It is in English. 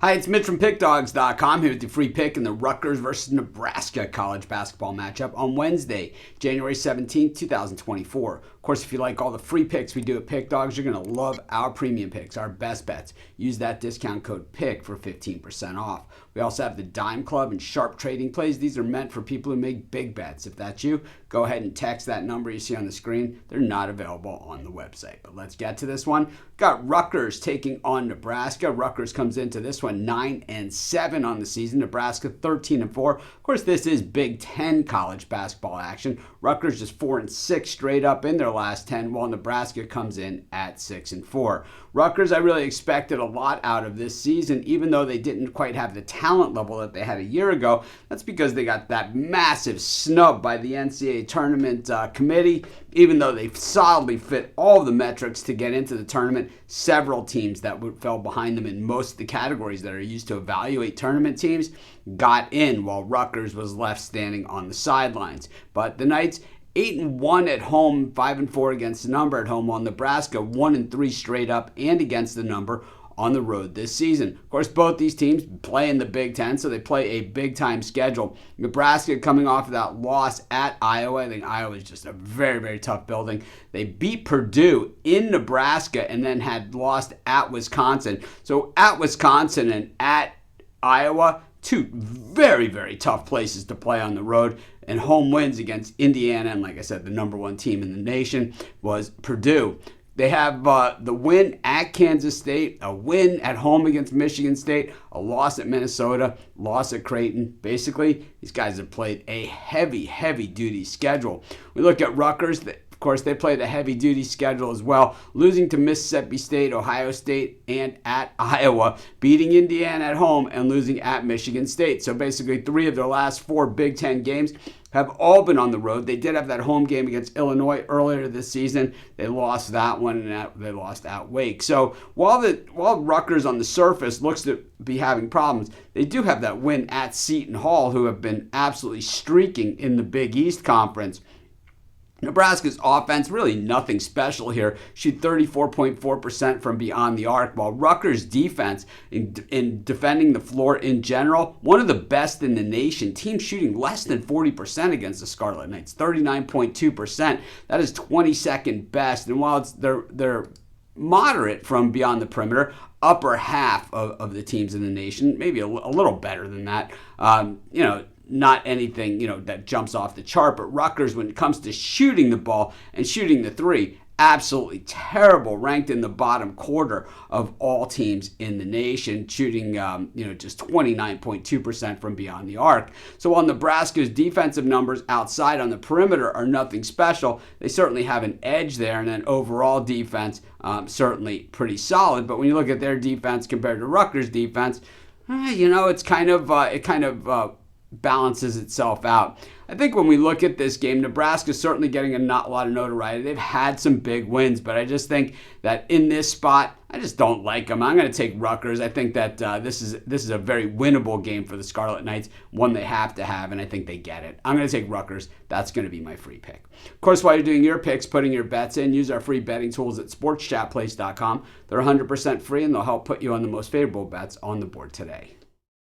Hi, it's Mitch from Pickdawgz.com here with your free pick in the Rutgers versus Nebraska college basketball matchup on Wednesday, January 17th, 2024. Of course, if you like all the free picks we do at Pick Dawgz, you're going to love our premium picks, our best bets. Use that discount code PICK for 15% off. We also have the Dime Club and Sharp Trading Plays. These are meant for people who make big bets. If that's you, go ahead and text that number you see on the screen. They're not available on the website. But let's get to this one. Got Rutgers taking on Nebraska. Rutgers comes into this one 9-7 on the season. Nebraska 13-4. Of course, this is Big Ten college basketball action. Rutgers just 4-6 straight up in their last 10, while Nebraska comes in at 6-4. Rutgers, I really expected a lot out of this season, even though they didn't quite have the talent level that they had a year ago. That's because they got that massive snub by the NCAA tournament committee. Even though they solidly fit all of the metrics to get into the tournament, several teams that fell behind them in most of the categories that are used to evaluate tournament teams got in, while Rutgers was left standing on the sidelines. But the Knights 8-1 at home, 5-4 against the number at home, while Nebraska 1-3 straight up and against the number on the road this season. Of course, both these teams play in the Big Ten, so they play a big-time schedule. Nebraska coming off of that loss at Iowa. I think Iowa is just a very, very tough building. They beat Purdue in Nebraska and then had lost at Wisconsin. So at Wisconsin and at Iowa, two very, very tough places to play on the road, and home wins against Indiana, and like I said, the number one team in the nation was Purdue. They have the win at Kansas State, a win at home against Michigan State, a loss at Minnesota, loss at Creighton. Basically, these guys have played a heavy, heavy-duty schedule. We look at Rutgers. Of course, they played a heavy-duty schedule as well, losing to Mississippi State, Ohio State, and at Iowa, beating Indiana at home, and losing at Michigan State. So basically, 3 of their last 4 Big Ten games have all been on the road. They did have that home game against Illinois earlier this season. They lost that one, and they lost at Wake. So while Rutgers on the surface looks to be having problems, they do have that win at Seton Hall, who have been absolutely streaking in the Big East Conference. Nebraska's offense, really nothing special here. Shoot 34.4% from beyond the arc, while Rutgers' defense in defending the floor in general, one of the best in the nation. Teams shooting less than 40% against the Scarlet Knights, 39.2%. That is 22nd best. And while they're moderate from beyond the perimeter, upper half of the teams in the nation, maybe a little better than that. Not anything, that jumps off the chart, but Rutgers, when it comes to shooting the ball and shooting the three, absolutely terrible, ranked in the bottom quarter of all teams in the nation, shooting, just 29.2% from beyond the arc. So while Nebraska's defensive numbers outside on the perimeter are nothing special, they certainly have an edge there, and then overall defense, certainly pretty solid. But when you look at their defense compared to Rutgers' defense, it's kind of balances itself out. I think when we look at this game, Nebraska's certainly getting a lot of notoriety. They've had some big wins, but I just think that in this spot, I just don't like them. I'm going to take Rutgers. I think that this is a very winnable game for the Scarlet Knights, one they have to have, and I think they get it. I'm going to take Rutgers. That's going to be my free pick. Of course, while you're doing your picks, putting your bets in, use our free betting tools at sportschatplace.com. They're 100% free, and they'll help put you on the most favorable bets on the board today.